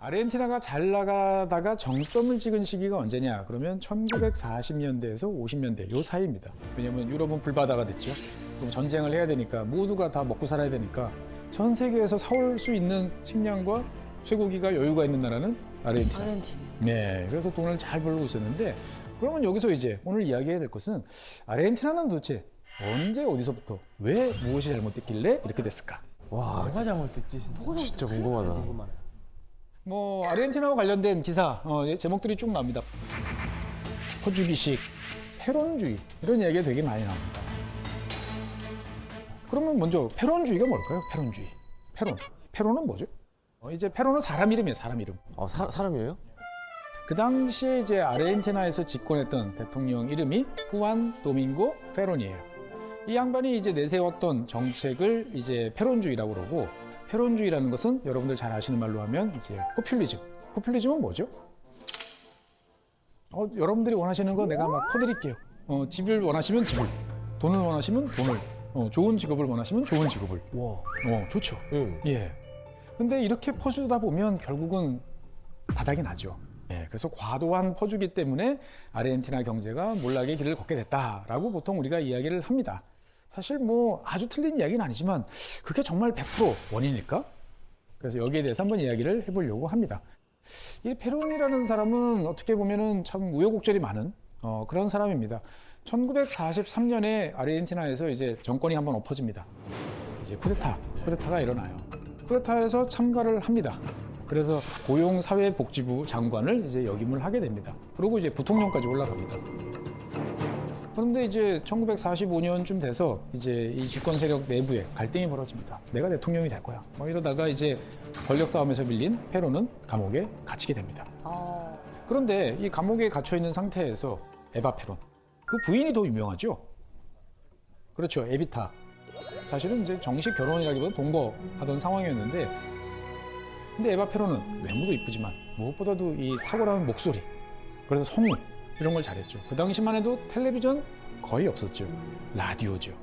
아르헨티나가 잘 나가다가 정점을 찍은 시기가 언제냐? 그러면 1940년대에서 50년대 요 사이입니다. 왜냐하면 유럽은 불바다가 됐죠. 그럼 전쟁을 해야 되니까 모두가 다 먹고 살아야 되니까 전 세계에서 사올 수 있는 식량과 쇠고기가 여유가 있는 나라는 아르헨티나. 네, 그래서 돈을 잘 벌고 있었는데 그러면 여기서 이제 오늘 이야기해야 될 것은 아르헨티나는 도대체 언제 어디서부터 왜 무엇이 잘못됐길래 이렇게 됐을까? 와, 뭐가 잘못됐지? 진짜 궁금하다. 뭐 아르헨티나와 관련된 기사 제목들이 쭉 나옵니다. 퍼주기식, 페론주의 이런 이야기가 되게 많이 나옵니다. 그러면 먼저 페론주의가 뭘까요? 페론주의. 페론은 뭐죠? 이제 페론은 사람 이름이에요. 사람 이름. 사람이에요? 그 당시에 이제 아르헨티나에서 집권했던 대통령 이름이 후안 도밍고 페론이에요. 이 양반이 이제 내세웠던 정책을 이제 페론주의라고 그러고, 페론주의라는 것은 여러분들 잘 아시는 말로 하면 이제 포퓰리즘. 포퓰리즘은 뭐죠? 여러분들이 원하시는 거 내가 막 퍼드릴게요. 집을 원하시면 집을, 돈을 원하시면 돈을, 좋은 직업을 원하시면 좋은 직업을. 와. 좋죠. 응. 예. 근데 이렇게 퍼주다 보면 결국은 바닥이 나죠. 예, 그래서 과도한 퍼주기 때문에 아르헨티나 경제가 몰락의 길을 걷게 됐다라고 보통 우리가 이야기를 합니다. 사실 뭐 아주 틀린 이야기는 아니지만 그게 정말 100% 원인일까? 그래서 여기에 대해서 한번 이야기를 해보려고 합니다. 이 페론이라는 사람은 어떻게 보면은 참 우여곡절이 많은 그런 사람입니다. 1943년에 아르헨티나에서 이제 정권이 한번 엎어집니다. 이제 쿠데타가 일어나요. 쿠데타에서 참가를 합니다. 그래서 고용사회복지부 장관을 이제 역임을 하게 됩니다. 그리고 이제 부통령까지 올라갑니다. 그런데 이제 1945년쯤 돼서 이제 이 집권 세력 내부에 갈등이 벌어집니다. 내가 대통령이 될 거야. 이러다가 이제 권력 싸움에서 밀린 페론은 감옥에 갇히게 됩니다. 그런데 이 감옥에 갇혀 있는 상태에서 에바 페론, 그 부인이 더 유명하죠. 그렇죠, 에비타. 사실은 이제 정식 결혼이라기보다 동거하던 상황이었는데, 근데 에바 페론은 외모도 이쁘지만 무엇보다도 이 탁월한 목소리, 그래서 성우 이런 걸 잘했죠. 그 당시만 해도 텔레비전 거의 없었죠. 라디오죠.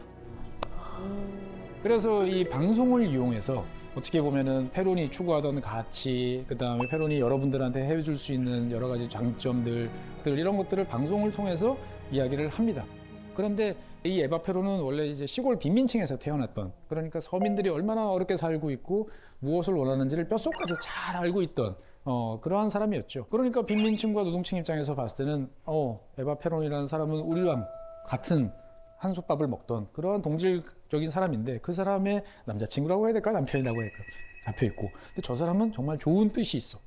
그래서 이 방송을 이용해서 어떻게 보면은 페론이 추구하던 가치, 그다음에 페론이 여러분들한테 해줄 수 있는 여러 가지 장점들 이런 것들을 방송을 통해서 이야기를 합니다. 그런데 이 에바 페론은 원래 이제 시골 빈민층에서 태어났던, 그러니까 서민들이 얼마나 어렵게 살고 있고 무엇을 원하는지를 뼛속까지 잘 알고 있던 그러한 사람이었죠. 그러니까 빈민층과 노동층 입장에서 봤을 때는 에바 페론이라는 사람은 우리랑 같은 한솥밥을 먹던 그러한 동질적인 사람인데, 그 사람의 남자친구라고 해야 될까, 남편이라고 해야 될까, 잡혀 있고, 근데 저 사람은 정말 좋은 뜻이 있어.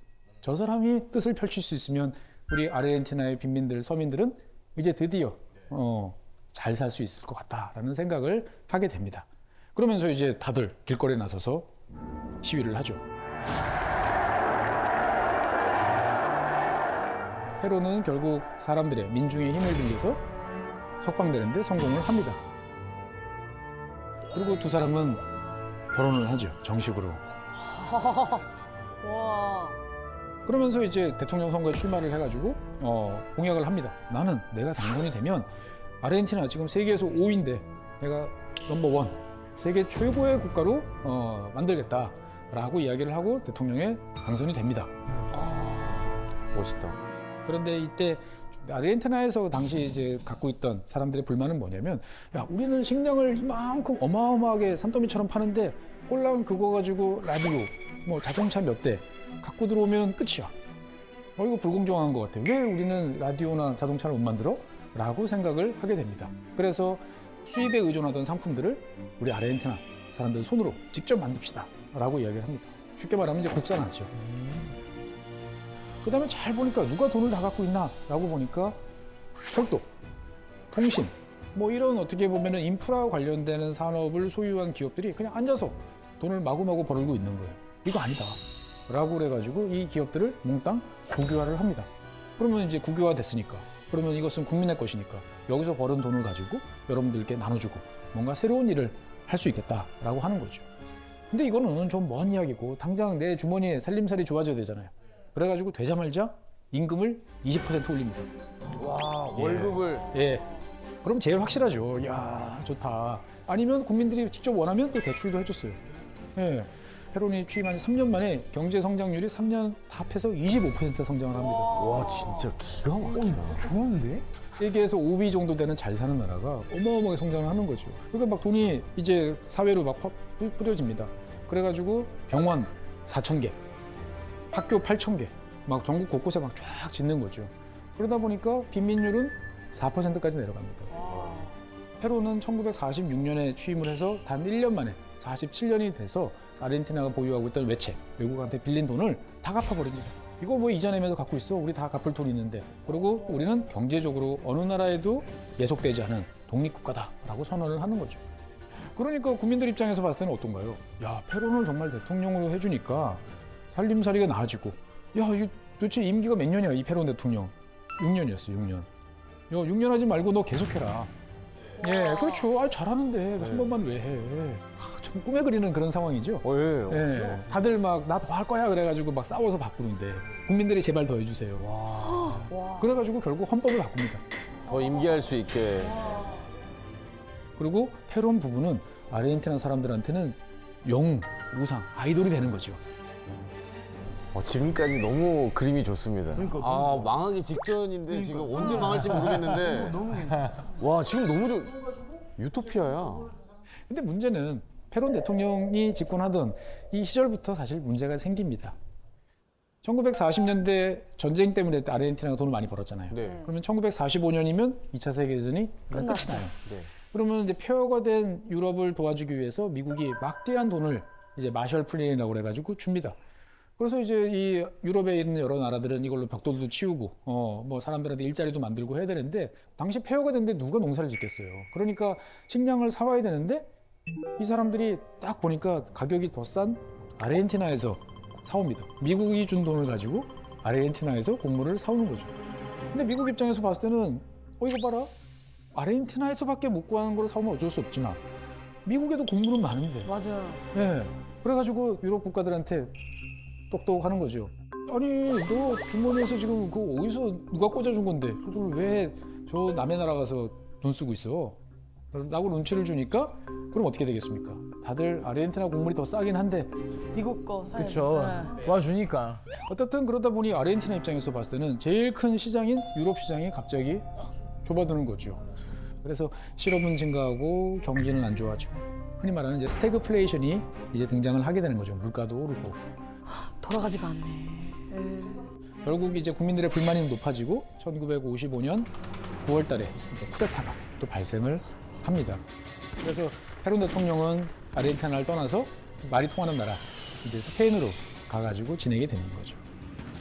저 사람이 뜻을 펼칠 수 있으면 우리 아르헨티나의 빈민들, 서민들은 이제 드디어 잘 살 수 있을 것 같다라는 생각을 하게 됩니다. 그러면서 이제 다들 길거리에 나서서 시위를 하죠. 페론은 결국 사람들의, 민중의 힘을 빌려서 석방되는데 성공을 합니다. 그리고 두 사람은 결혼을 하죠, 정식으로. 와. 그러면서 이제 대통령 선거에 출마를 해가지고 공약을 합니다. 나는 내가 당선이 되면 아르헨티나 지금 세계에서 5위인데 내가 넘버 1, 세계 최고의 국가로 만들겠다라고 이야기를 하고 대통령에 당선이 됩니다. 멋있다. 그런데 이때 아르헨티나에서 당시 이제 갖고 있던 사람들의 불만은 뭐냐면, 야, 우리는 식량을 이만큼 어마어마하게 산더미처럼 파는데 꼴랑 그거 가지고 라디오, 자동차 몇 대 갖고 들어오면 끝이야. 이거 불공정한 것 같아. 왜 우리는 라디오나 자동차를 못 만들어? 라고 생각을 하게 됩니다. 그래서 수입에 의존하던 상품들을 우리 아르헨티나 사람들 손으로 직접 만듭시다 라고 이야기를 합니다. 쉽게 말하면 이제 국산화죠. 그 다음에 잘 보니까 누가 돈을 다 갖고 있나 라고 보니까 철도, 통신, 이런 어떻게 보면은 인프라 관련되는 산업을 소유한 기업들이 그냥 앉아서 돈을 마구마구 벌고 있는 거예요. 이거 아니다 라고 그래가지고 이 기업들을 몽땅 국유화를 합니다. 그러면 이제 국유화 됐으니까, 그러면 이것은 국민의 것이니까 여기서 벌은 돈을 가지고 여러분들께 나눠주고 뭔가 새로운 일을 할 수 있겠다라고 하는 거죠. 근데 이거는 좀 먼 이야기고 당장 내 주머니에 살림살이 좋아져야 되잖아요. 그래가지고 되자말자 임금을 20% 올립니다. 와, 월급을. 예. 그럼 제일 확실하죠. 야, 좋다. 아니면 국민들이 직접 원하면 또 대출도 해줬어요. 예. 페론이 취임한 3년 만에 경제 성장률이 3년 합해서 25% 성장을 합니다. 와 진짜 기가 막히다. 좋은데? 세계에서 5위 정도 되는 잘 사는 나라가 어마어마하게 성장을 하는 거죠. 그러니까 막 돈이 이제 사회로 막 뿌려집니다. 그래가지고 병원 4,000개, 학교 8,000개, 막 전국 곳곳에 막 쫙 짓는 거죠. 그러다 보니까 빈민율은 4%까지 내려갑니다. 페론은 1946년에 취임을 해서 단 1년 만에 47년이 돼서 아르헨티나가 보유하고 있던 외채, 외국한테 빌린 돈을 다 갚아버립니다. 이거 뭐 이자 내면서 갖고 있어? 우리 다 갚을 돈 있는데. 그리고 우리는 경제적으로 어느 나라에도 예속되지 않은 독립국가다라고 선언을 하는 거죠. 그러니까 국민들 입장에서 봤을 때는 어떤가요? 야, 페론을 정말 대통령으로 해주니까 살림살이가 나아지고, 야, 이거 도대체 임기가 몇 년이야, 이 페론 대통령? 6년이었어, 6년. 야, 6년 하지 말고 너 계속해라. 예, 그렇죠. 아, 잘하는데 한 번만 왜 해? 참 꿈에 그리는 그런 상황이죠. 예. 예, 다들 막 나 더 할 거야 그래가지고 막 싸워서 바꾸는데 국민들이 제발 더 해주세요. 그래가지고 결국 헌법을 바꿉니다. 더 임기할 수 있게. 그리고 페론 부부는 아르헨티나 사람들한테는 영웅, 우상, 아이돌이 되는 거죠. 지금까지 너무 그림이 좋습니다. 그러니까, 망하기 직전인데 지금 언제 망할지 모르겠는데. 너무 괜찮아. 와 지금 너무 유토피아야. 근데 문제는 페론 대통령이 집권하던 이 시절부터 사실 문제가 생깁니다. 1940년대 전쟁 때문에 아르헨티나가 돈을 많이 벌었잖아요. 네. 그러면 1945년이면 2차 세계대전이 끝이 나요. 네. 그러면 이제 폐허가 된 유럽을 도와주기 위해서 미국이 막대한 돈을 이제 마셜 플랜이라고 그래가지고 줍니다. 그래서 이제 이 유럽에 있는 여러 나라들은 이걸로 벽돌도 치우고, 뭐 사람들한테 일자리도 만들고 해야 되는데, 당시 폐허가 됐는데 누가 농사를 짓겠어요. 그러니까 식량을 사와야 되는데, 이 사람들이 딱 보니까 가격이 더 싼 아르헨티나에서 사옵니다. 미국이 준 돈을 가지고 아르헨티나에서 곡물을 사오는 거죠. 근데 미국 입장에서 봤을 때는, 이거 봐라. 아르헨티나에서밖에 못 구하는 걸 사오면 어쩔 수 없지만, 미국에도 곡물은 많은데. 맞아요. 예. 그래가지고 유럽 국가들한테 똑똑하는 거죠. 아니, 너 주머니에서 지금 그거 어디서 누가 꽂아준 건데 그걸 왜 저 남의 나라 가서 돈 쓰고 있어? 라고 눈치를 주니까 그럼 어떻게 되겠습니까? 다들 아르헨티나 곡물이 더 싸긴 한데 미국 거 사야 그쵸. 네. 도와주니까. 어떻든 그러다 보니 아르헨티나 입장에서 봤을 때는 제일 큰 시장인 유럽 시장이 갑자기 확 좁아드는 거죠. 그래서 실업은 증가하고 경기는 안 좋아지고 흔히 말하는 이제 스태그플레이션이 이제 등장을 하게 되는 거죠. 물가도 오르고. 돌아가지가 않네. 결국 이제 국민들의 불만이 높아지고 1955년 9월 달에 이제 쿠데타가 또 발생을 합니다. 그래서 페론 대통령은 아르헨티나를 떠나서 말이 통하는 나라 이제 스페인으로 가가지고 지내게 되는 거죠.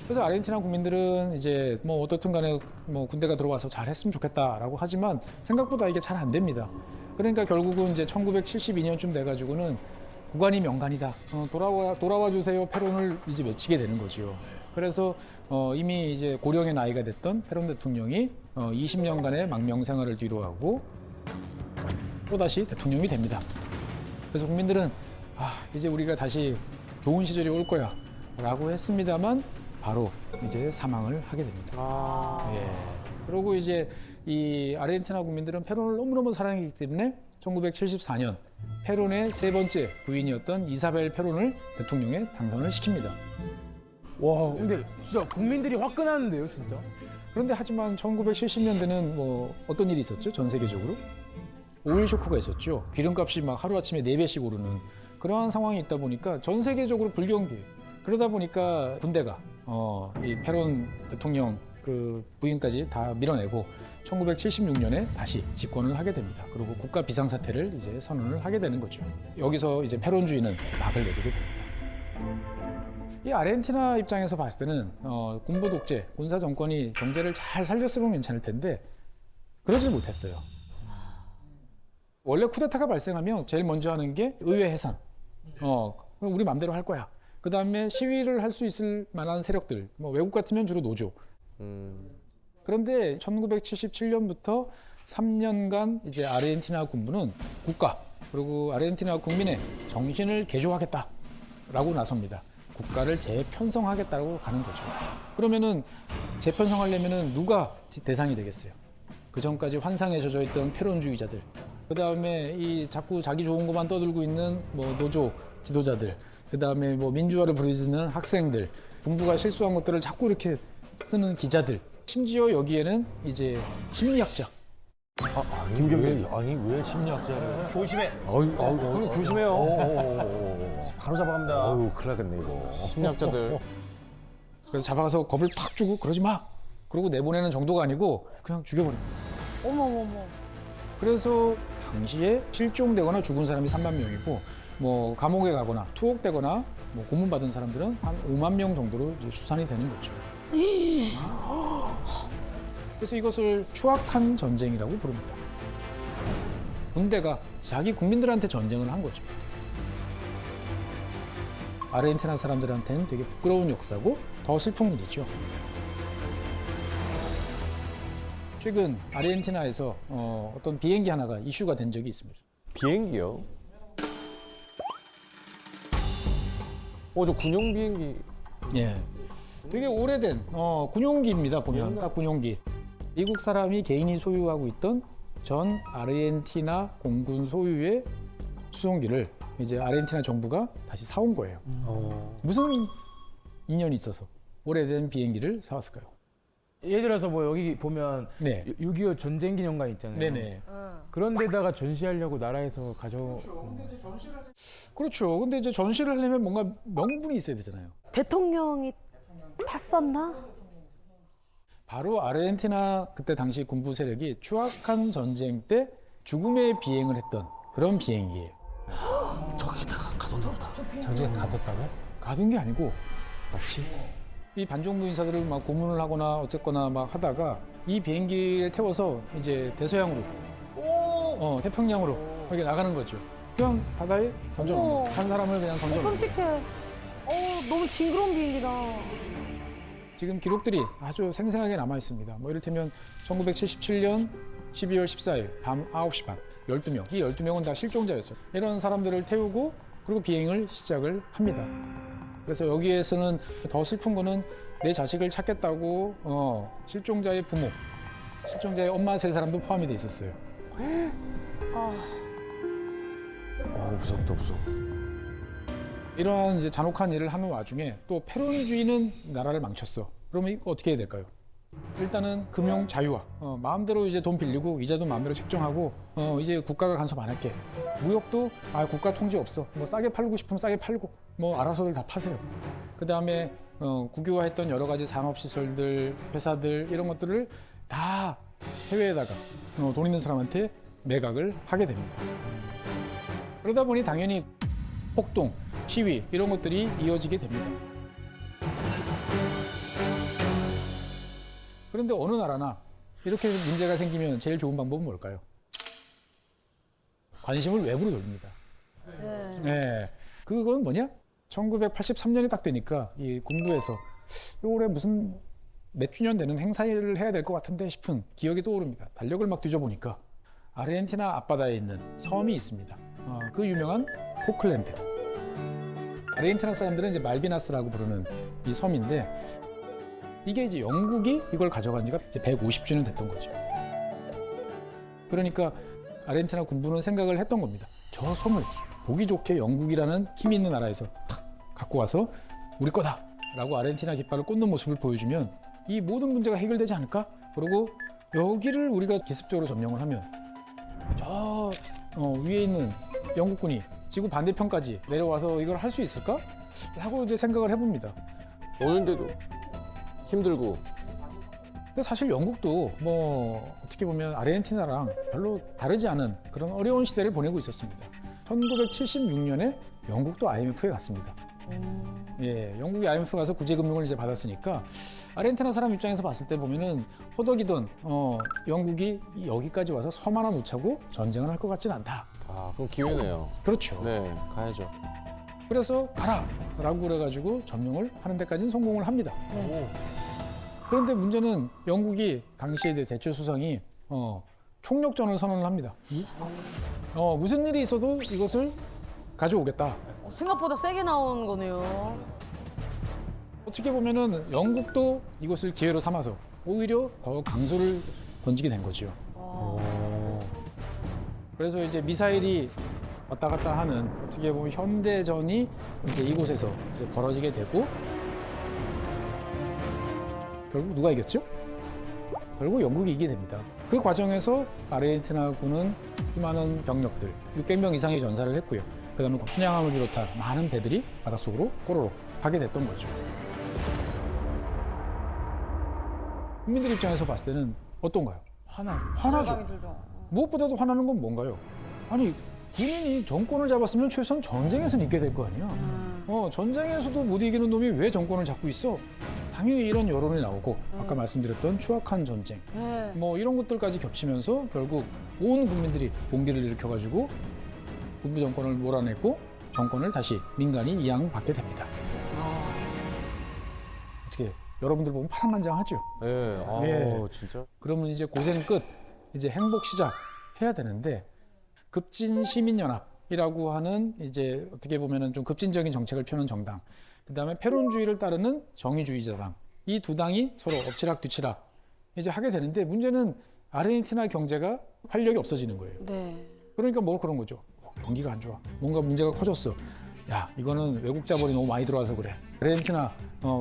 그래서 아르헨티나 국민들은 이제 뭐 어떻든 간에 뭐 군대가 들어와서 잘 했으면 좋겠다라고 하지만 생각보다 이게 잘 안 됩니다. 그러니까 결국은 이제 1972년쯤 돼가지고는 국왕이 명간이다. 돌아와 주세요. 페론을 이제 외치게 되는 거죠. 그래서 이미 이제 고령의 나이가 됐던 페론 대통령이 20년간의 망명 생활을 뒤로하고 또다시 대통령이 됩니다. 그래서 국민들은 이제 우리가 다시 좋은 시절이 올 거야 라고 했습니다만 바로 이제 사망을 하게 됩니다. 예. 그리고 이제 이 아르헨티나 국민들은 페론을 너무너무 사랑했기 때문에 1974년 페론의 세 번째 부인이었던 이사벨 페론을 대통령에 당선을 시킵니다. 와, 근데 진짜 국민들이 화끈하는데요, 진짜. 그런데 하지만 1970년대는 뭐 어떤 일이 있었죠? 전 세계적으로? 오일 쇼크가 있었죠. 기름값이 막 하루아침에 4배씩 오르는 그러한 상황이 있다 보니까 전 세계적으로 불경기예요. 그러다 보니까 군대가 이 페론 대통령 그 부인까지 다 밀어내고 1976년에 다시 집권을 하게 됩니다. 그리고 국가 비상사태를 이제 선언을 하게 되는 거죠. 여기서 이제 페론주의는 막을 내리게 됩니다. 이 아르헨티나 입장에서 봤을 때는 군부 독재, 군사 정권이 경제를 잘 살렸으면 괜찮을 텐데 그러질 못했어요. 원래 쿠데타가 발생하면 제일 먼저 하는 게 의회 해산. 우리 맘대로 할 거야. 그 다음에 시위를 할 수 있을 만한 세력들, 뭐 외국 같으면 주로 노조. 그런데 1977년부터 3년간 이제 아르헨티나 군부는 국가 그리고 아르헨티나 국민의 정신을 개조하겠다라고 나섭니다. 국가를 재편성하겠다고 가는 거죠. 그러면은 재편성하려면은 누가 대상이 되겠어요? 그 전까지 환상에 젖어 있던 페론주의자들, 그 다음에 이 자꾸 자기 좋은 것만 떠들고 있는 뭐 노조 지도자들, 그다음에 뭐 민주화를 부르짖는 학생들, 군부가 실수한 것들을 자꾸 이렇게 쓰는 기자들, 심지어 여기에는 이제 심리학자. 김경일 아니 왜 심리학자를? 조심해. 형님 조심해요. 바로 잡아갑니다. 어우 큰일 나겠네 이거. 심리학자들. 그래서 잡아가서 겁을 팍 주고 그러지 마. 그러고 내보내는 정도가 아니고 그냥 죽여버립니다. 어머머머. 그래서 당시에 실종되거나 죽은 사람이 3만 명이고 뭐 감옥에 가거나 투옥되거나 뭐 고문받은 사람들은 한 5만 명 정도로 이제 추산이 되는 거죠. 그래서 이것을 추악한 전쟁이라고 부릅니다. 군대가 자기 국민들한테 전쟁을 한 거죠. 아르헨티나 사람들한테는 되게 부끄러운 역사고 더 슬픈 일이죠. 최근 아르헨티나에서 어떤 비행기 하나가 이슈가 된 적이 있습니다. 비행기요? 저 군용 비행기. 예. 되게 오래된 군용기입니다. 보면 딱 군용기. 미국 사람이 개인이 소유하고 있던 전 아르헨티나 공군 소유의 수송기를 이제 아르헨티나 정부가 다시 사온 거예요. 무슨 인연이 있어서 오래된 비행기를 사왔을까요? 예를 들어서 뭐 여기 보면 네. 6.25 전쟁 기념관 있잖아요. 네네. 그런 데다가 전시하려고 나라에서 그렇죠. 근데 이제 전시를 하려면 뭔가 명분이 있어야 되잖아요. 대통령이 탔었나? 바로 아르헨티나 그때 당시 군부 세력이 추악한 전쟁 때 죽음의 비행을 했던 그런 비행기예요. 저기다가 가뒀나 보다. 전쟁 가뒀다고? 가둔 게 아니고 마치 이 반정부 인사들을 막 고문을 하거나 어쨌거나 막 하다가 이 비행기를 태워서 이제 대서양으로 태평양으로 이렇게 나가는 거죠. 그냥 바다에 던져놓는 어머. 거예요. 한 사람을 그냥 던져놓는 거예요. 끔찍해. 너무 징그러운 비행기다. 지금 기록들이 아주 생생하게 남아 있습니다. 뭐 이를테면 1977년 12월 14일 밤 9시 반 12명. 이 12명은 다 실종자였어요. 이런 사람들을 태우고 그리고 비행을 시작을 합니다. 그래서 여기에서는 더 슬픈 거는 내 자식을 찾겠다고 실종자의 부모, 실종자의 엄마 세 사람도 포함이 돼 있었어요. 무섭다, 무서워. 이러한 이제 잔혹한 일을 하는 와중에 또 페론주의는 나라를 망쳤어. 그러면 이거 어떻게 해야 될까요? 일단은 금융 자유화. 마음대로 이제 돈 빌리고 이자도 마음대로 책정하고 이제 국가가 간섭 안 할게. 무역도 국가 통제 없어. 뭐 싸게 팔고 싶으면 싸게 팔고 뭐 알아서들 다 파세요. 그 다음에 국유화했던 여러 가지 산업 시설들, 회사들 이런 것들을 다 해외에다가 돈 있는 사람한테 매각을 하게 됩니다. 그러다 보니 당연히 폭동, 시위 이런 것들이 이어지게 됩니다. 그런데 어느 나라나 이렇게 문제가 생기면 제일 좋은 방법은 뭘까요? 관심을 외부로 돌립니다. 네. 그건 뭐냐? 1983년이 딱 되니까 이 군부에서 올해 무슨 몇 주년 되는 행사를 해야 될 것 같은데 싶은 기억이 떠오릅니다. 달력을 막 뒤져보니까 아르헨티나 앞바다에 있는 섬이 있습니다. 그 유명한 포클랜드. 아르헨티나 사람들은 이제 말비나스라고 부르는 이 섬인데 이게 이제 영국이 이걸 가져간 지가 이제 150주년 됐던 거죠. 그러니까 아르헨티나 군부는 생각을 했던 겁니다. 저 섬을 보기 좋게 영국이라는 힘 있는 나라에서 탁 갖고 와서 우리 거다라고 아르헨티나 깃발을 꽂는 모습을 보여주면 이 모든 문제가 해결되지 않을까? 그리고 여기를 우리가 기습적으로 점령을 하면 저 위에 있는 영국군이 지구 반대편까지 내려와서 이걸 할 수 있을까? 라고 이제 생각을 해봅니다. 오는데도 힘들고. 근데 사실 영국도 뭐 어떻게 보면 아르헨티나랑 별로 다르지 않은 그런 어려운 시대를 보내고 있었습니다. 1976년에 영국도 IMF에 갔습니다. 예, 영국이 IMF 가서 구제금융을 이제 받았으니까 아르헨티나 사람 입장에서 봤을 때 보면은 호덕이던 영국이 여기까지 와서 섬 하나 놓자고 전쟁을 할 것 같진 않다. 그럼 기회네요. 그렇죠. 네, 가야죠. 그래서 가라! 라고 그래가지고 점령을 하는 데까지는 성공을 합니다. 그런데 문제는 영국이 당시에 대처 수상이 총력전을 선언을 합니다. 무슨 일이 있어도 이것을 가져오겠다. 생각보다 세게 나온 거네요. 어떻게 보면은 영국도 이것을 기회로 삼아서 오히려 더 강수를 던지게 된 거죠. 그래서 이제 미사일이 왔다 갔다 하는 어떻게 보면 현대전이 이제 이곳에서 이제 벌어지게 되고 결국 누가 이겼죠? 결국 영국이 이기게 됩니다. 그 과정에서 아르헨티나군은 수많은 병력들, 600명 이상의 전사를 했고요. 그다음에 순양함을 비롯한 많은 배들이 바닷속으로 꼬로록 가게 됐던 거죠. 국민들 입장에서 봤을 때는 어떤가요? 화나죠. 무엇보다도 화나는 건 뭔가요? 아니 군인이 정권을 잡았으면 최소한 전쟁에서는 이겨야 될 거 아니야. 전쟁에서도 못 이기는 놈이 왜 정권을 잡고 있어? 당연히 이런 여론이 나오고 아까 말씀드렸던 추악한 전쟁 네. 뭐 이런 것들까지 겹치면서 결국 온 국민들이 봉기를 일으켜가지고 군부 정권을 몰아내고 정권을 다시 민간이 이양받게 됩니다. 어떻게 여러분들 보면 파란만장하죠? 예. 아, 예. 진짜. 그러면 이제 고생 끝, 이제 행복 시작 해야 되는데 급진 시민연합이라고 하는 이제 어떻게 보면은 좀 급진적인 정책을 펴는 정당, 그다음에 페론주의를 따르는 정의주의자당, 이 두 당이 서로 엎치락뒤치락 이제 하게 되는데 문제는 아르헨티나 경제가 활력이 없어지는 거예요. 네. 그러니까 뭐 그런 거죠. 경기가 안 좋아. 뭔가 문제가 커졌어. 야, 이거는 외국 자본이 너무 많이 들어와서 그래. 아르헨티나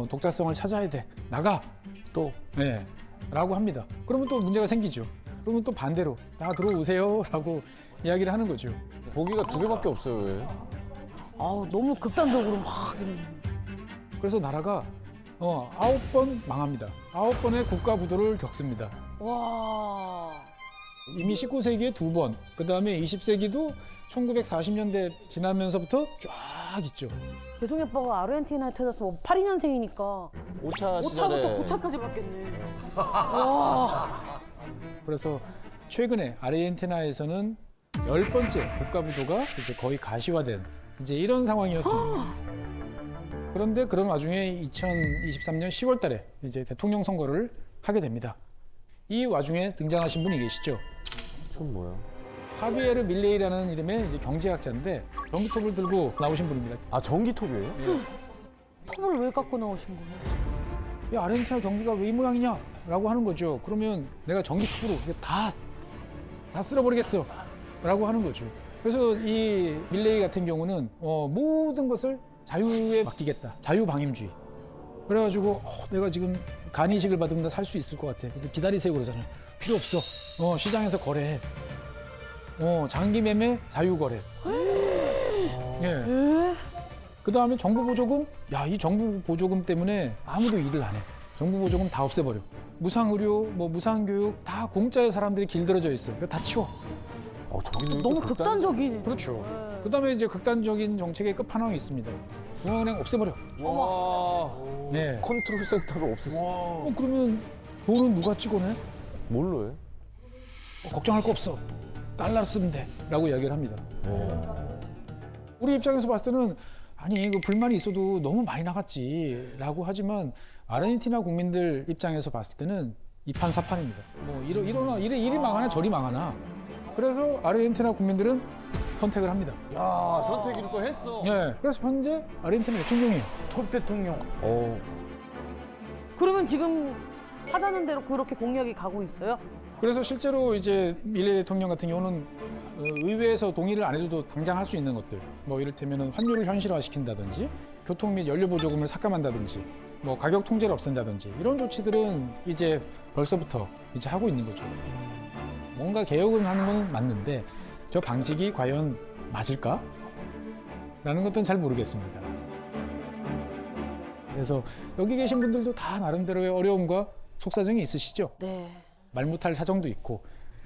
독자성을 찾아야 돼. 나가. 또, 네, 라고 합니다. 그러면 또 문제가 생기죠. 그러면 또 반대로 다 들어오세요라고 이야기를 하는 거죠. 보기가 두 개밖에 없어요. 왜? 아우, 너무 극단적으로 막. 그래서 나라가 9번 망합니다. 9번의 국가 부도를 겪습니다. 와. 이미 19세기에 2번, 그 다음에 20세기도 1940년대 지나면서부터 쫙 있죠. 배송이 오빠가 아르헨티나에 태어나서 82년생이니까 5차 5차부터 시절에 9차까지 받겠네. 와. 그래서 최근에 아르헨티나에서는 10번째 국가 부도가 이제 거의 가시화된 이제 이런 상황이었습니다. 그런데 그런 와중에 2023년 10월 달에 이제 대통령 선거를 하게 됩니다. 이 와중에 등장하신 분이 계시죠. 좀 뭐야? 하비에르 밀레이라는 이름의 이제 경제학자인데 전기톱을 들고 나오신 분입니다. 아, 전기톱이에요? 톱을 왜 갖고 나오신 거예요? 야, 아르헨티나 경기가 왜 이 모양이냐? 라고 하는 거죠. 그러면 내가 전기톱으로 이게 다 쓸어버리겠어. 라고 하는 거죠. 그래서 이 밀레이 같은 경우는 모든 것을 자유에 맡기겠다. 자유방임주의. 그래가지고 내가 지금 간이식을 받으면 다 살 수 있을 것 같아. 근데 기다리세요 그러잖아요. 필요 없어. 시장에서 거래해. 장기 매매 자유 거래. 예. 그 다음에 정부 보조금. 야, 이 정부 보조금 때문에 아무도 일을 안 해. 정부 보조금 다 없애버려. 무상 의료, 뭐 무상 교육 다 공짜에 사람들이 길들여져 있어. 이거 다 치워. 저기는 너무 극단적이네. 그렇죠. 그 다음에 이제 극단적인 정책의 끝판왕이 있습니다. 중앙은행 없애버려. 와. 네. 컨트롤 센터를 없앴어. 그러면 돈은 누가 찍어내? 뭘로 해? 걱정할 거 없어. 달러로 쓰면 돼. 라고 이야기를 합니다. 우리 입장에서 봤을 때는 아니 그 불만이 있어도 너무 많이 나갔지 라고 하지만 아르헨티나 국민들 입장에서 봤을 때는 이판사판입니다. 뭐 이리 망하나 저리 망하나. 그래서 아르헨티나 국민들은 선택을 합니다. 야, 선택을 또 했어. 네. 그래서 현재 아르헨티나 대통령이에요. 톱 대통령. 그러면 지금 하자는 대로 그렇게 공약이 가고 있어요? 그래서 실제로 이제 밀레이 대통령 같은 경우는 의회에서 동의를 안 해도 당장 할 수 있는 것들, 뭐 이를테면 환율을 현실화시킨다든지, 교통 및 연료 보조금을 삭감한다든지, 뭐 가격 통제를 없앤다든지 이런 조치들은 이제 벌써부터 이제 하고 있는 거죠. 뭔가 개혁을 하는 건 맞는데 저 방식이 과연 맞을까? 라는 것은 잘 모르겠습니다. 그래서 여기 계신 분들도 다 나름대로의 어려움과 속사정이 있으시죠? 네. 말 못할 사정도 있고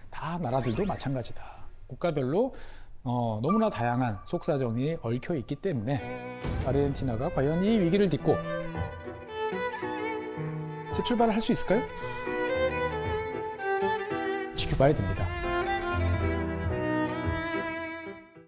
다 나라들도 마찬가지다. 국가별로 너무나 다양한 속사정이 얽혀 있기 때문에 아르헨티나가 과연 이 위기를 딛고 재출발을 할 수 있을까요? 지켜봐야 됩니다.